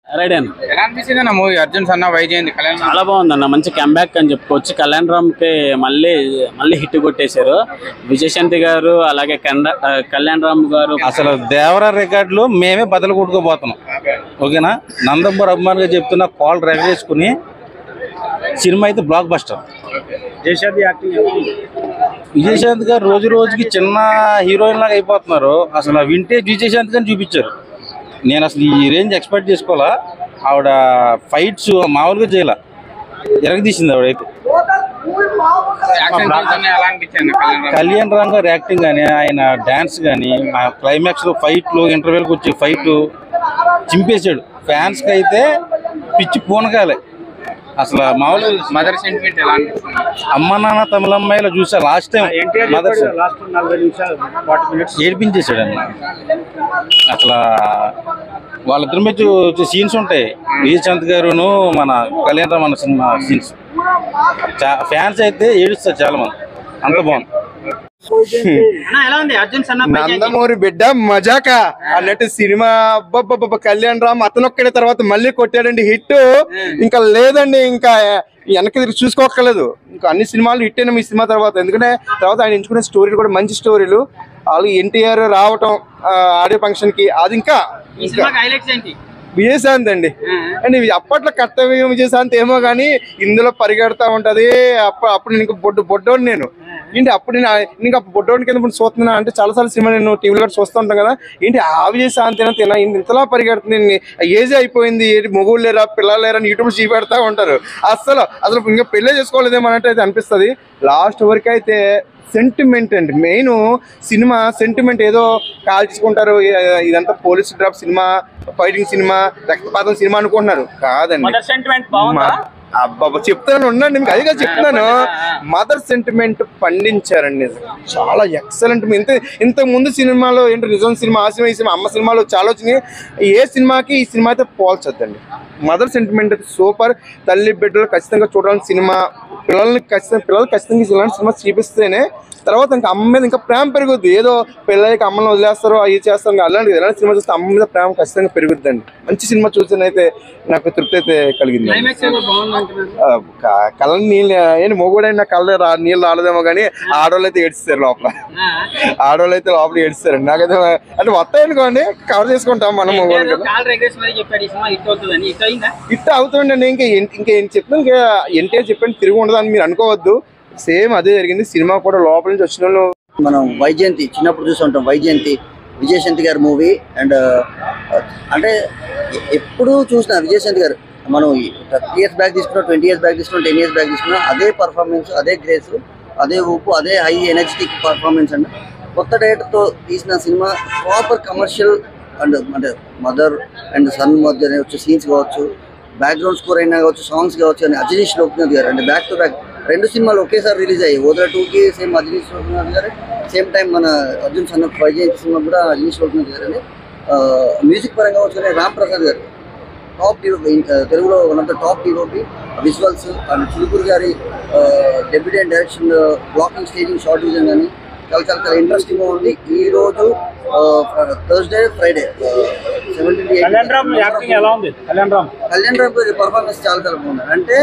Ready అన్న. ఎలా అనిపిస్తుంది అన్న మూవీ అర్జున్ సన్న వైజయంతి కళ్యాణ్? చాలా బాగుందన్న, మంచి కంబ్యాక్ అని చెప్పుకోవచ్చు. కళ్యాణ్ రామ్ కి మళ్ళీ హిట్ కొట్టేశారు విజయశాంతి గారు, అలాగే కళ్యాణ్ రామ్ గారు. అసలు దేవరా రికార్డులు మేమే బదులు కొట్టుకోబోతున్నాం. ఓకేనా, నందమూరి అభిమానిగా చెప్తున్న కాల్ రెగరేసుకుని సినిమా అయితే బ్లాక్ బస్టర్. విజయశాంతి గారు రోజు రోజుకి చిన్న హీరోయిన్ లాగా అయిపోతున్నారు. అసలు వింటేజ్ విజయశాంతి గారిని చూపించారు. నేను అసలు ఈ రేంజ్ ఎక్స్పెక్ట్ చేసుకోవాలా. ఆవిడ ఫైట్స్ మామూలుగా చేయాల, ఎరగదీసింది ఆవిడైతే. కళ్యాణ్ రామ్ గారు యాక్టింగ్ కానీ, ఆయన డాన్స్ కానీ, క్లైమాక్స్ ఫైట్లు, ఇంటర్వెల్కి వచ్చే ఫైట్ చింపేశాడు. ఫ్యాన్స్ కి అయితే పిచ్చి పూనకాలే. అసలు మామూలు మదర్ సెంటిమెంట్ ఎలా అనిపిస్తుంది? అమ్మ నాన్న తమిళమ్మాయిలో చూసా లాస్ట్ టైం మదర్ ఏడిపించేసాడు అన్న. అసలు వాళ్ళిద్దరి మధ్య సీన్స్ ఉంటాయి, విజయశాంతి గారును మన కళ్యాణ్ రామ్ అన్న సినిమా సీన్స్. ఫ్యాన్స్ అయితే ఏడుస్తారు చాలా మంది, అంత బాగుంది. నందమూరి బిడ్డ మజాక అన్నట్టు సినిమా. కళ్యాణ్ రామ్ అతనొక్కడే తర్వాత మళ్ళీ కొట్టాడండి హిట్. ఇంకా లేదండి, ఇంకా వెనక్కి తిరిగి చూసుకోక్కర్లేదు. ఇంకా అన్ని సినిమాలు హిట్ అయినా ఈ సినిమా తర్వాత. ఎందుకంటే తర్వాత ఆయన ఎంచుకునే స్టోరీలు కూడా మంచి స్టోరీలు. వాళ్ళు ఎన్టీఆర్ రావటం ఆడియో ఫంక్షన్ కి, అది ఇంకా విజయశాంతి అండి. అండ్ అప్పట్లో కర్తవ్యం విజయశాంతి ఏమో కానీ ఇందులో పరిగెడతా ఉంటది. అప్పుడు నేను బొడ్డోడు నేను ఏంటి, అప్పుడు నేను ఇంకా బొడ్డోడి కింద చూస్తున్నా అంటే చాలాసార్లు సినిమా నేను టీవీలో కూడా చూస్తూ ఉంటాను కదా. ఏంటి ఆ విజయశాంతి తినా ఇంతలా పరిగెడుతుంది, ఏజ్ అయిపోయింది, ఏంటి మొగుడు లేరా పిల్లలు లేరా అని యూట్యూబ్ చూపెడతా ఉంటారు. అసలు ఇంకా పెళ్ళే చేసుకోలేదేమో అన్నట్టు అయితే అనిపిస్తుంది. లాస్ట్ వరకు అయితే సెంటిమెంట్ అండి మెయిన్. సినిమా సెంటిమెంట్ ఏదో కాల్చుకుంటారు, ఇదంతా police drop cinema, fighting cinema, రక్తపాతం సినిమా అనుకుంటున్నారు. కాదండి, అబ్బాబా చెప్తాను ఉండండి, మీకు అదిగా చెప్తున్నాను. మదర్ సెంటిమెంట్ పండించారండి, చాలా ఎక్సలెంట్. ఇంతకు ముందు సినిమాలో ఏంటి నిజం సినిమా, ఆ సినిమా, ఈ సినిమా, అమ్మ సినిమాలు చాలా వచ్చినాయి. ఏ సినిమాకి ఈ సినిమా అయితే పోల్చొద్దండి. మదర్ సెంటిమెంట్ అయితే సూపర్. తల్లి బిడ్డలు ఖచ్చితంగా చూడాలని సినిమా, పిల్లలు ఖచ్చితంగా ఇలాంటి సినిమా చూపిస్తేనే తర్వాత ఇంకా అమ్మ మీద ఇంకా ప్రేమ పెరుగుద్ది. ఏదో పిల్లలకి అమ్మని వదిలేస్తారో అవి చేస్తారు, అలాంటి సినిమా చూస్తే అమ్మ మీద ప్రేమ ఖచ్చితంగా పెరుగుద్దండి. మంచి సినిమా చూసినైతే నాకు తృప్తి అయితే కలిగింది. కళ్ళ నీళ్ళు ఏంటి మొగుడైనా కళ్ళ నీళ్ళు రాలేదేమో కానీ ఆడవాళ్ళు అయితే ఏడుస్తారు లోపల, ఆడవాళ్ళు అయితే లోపల ఏడుస్తారండి. నాకైతే అంటే వస్తాయి అనుకోండి, కవర్ చేసుకుంటాం మనం మొగోళ్ళు కదా. ఇట్ట అవుతుందండి. ఇంకేం చెప్తాను, ఇంకా ఎన్టీఆర్ చెప్పండి తిరిగి ఉండదు అని మీరు అనుకోవద్దు. సేమ్ అదే జరిగింది. సినిమా కూడా లోపల నుంచి వచ్చిన వాళ్ళు మనం వైజయంతి చిన్నప్పుడు చూస్తుంటాం. వైజయంతి విజయశాంతి గారి మూవీ. అండ్ అంటే ఎప్పుడు చూసిన విజయశాంతి గారు మనం 30 years బ్యాక్ తీసుకున్నా, 20 years బ్యాక్ తీసుకున్నా, 10 years బ్యాక్ తీసుకున్నా అదే పర్ఫార్మెన్స్, అదే గ్రేస్, అదే ఊపు, అదే హై ఎనర్జెటిక్ పర్ఫార్మెన్స్. అండ్ కొత్త డైరెక్టర్తో తీసిన సినిమా ప్రాపర్ కమర్షియల్. అండ్ అంటే మదర్ అండ్ సన్ మధ్య వచ్చే సీన్స్ కావచ్చు, బ్యాక్గ్రౌండ్ స్కోర్ అయినా కావచ్చు, సాంగ్స్ కావచ్చు. అని అజనీష్ లోక్నాథ్ గారు అంటే బ్యాక్ టు బ్యాక్ 2 సినిమాలు ఒకేసారి రిలీజ్ అయ్యాయి. ఓదరా 2కి సేమ్ అజనీష్ లోక్నాథ్ గారు, సేమ్ టైం మన అర్జున్ సన్న వైజయంతి సినిమా కూడా అజనీష్ లోక్నాథ్ గారు అని. మ్యూజిక్ పరంగా వచ్చి రామ్ ప్రసాద్ గారు టాప్ తెలుగులో one of the top DOP. Visuals and చిలుకూరు గారి debut and direction, blocking, staging, shot design కానీ చాలా ఇంట్రెస్టింగ్గా ఉంది. ఈ రోజు థర్స్డే, ఫ్రైడే 17 కళ్యాణ్ రామ్ గారి పర్ఫార్మెన్స్ చాలా బాగుంది. అంటే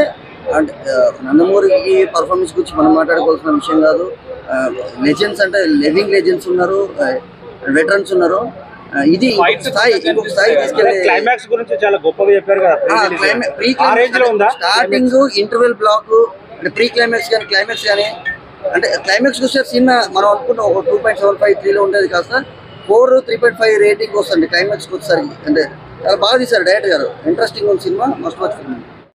నందమూరి పర్ఫార్మెన్స్ గురించి మనం మాట్లాడుకోవాల్సిన విషయం కాదు. లెజెండ్స్ అంటే లివింగ్ లెజెండ్స్ ఉన్నారు, వెటరన్స్ ఉన్నారు. ఇది ఇంకొక స్థాయి తీసుకెళ్ళి క్లైమాక్స్ గురించి చాలా గొప్పగా చెప్పారు కదా. స్టార్టింగ్ ఇంటర్వెల్ బ్లాక్ అంటే ప్రీ క్లైమాక్స్ కానీ క్లైమాక్స్ కానీ, అంటే క్లైమాక్స్ చూస్తే సినిమా మనం అనుకున్న ఒక 2.75, 3లో ఉండేది కాస్త 4, 3.5 రేటింగ్ వస్తుంది క్లైమాక్స్కి వచ్చేసరికి. అంటే చాలా బాగా తీశారు డైరెక్టర్ గారు. ఇంట్రెస్టింగ్ ఉంది సినిమా, మస్ట్ వాచ్ ఫిల్మ్.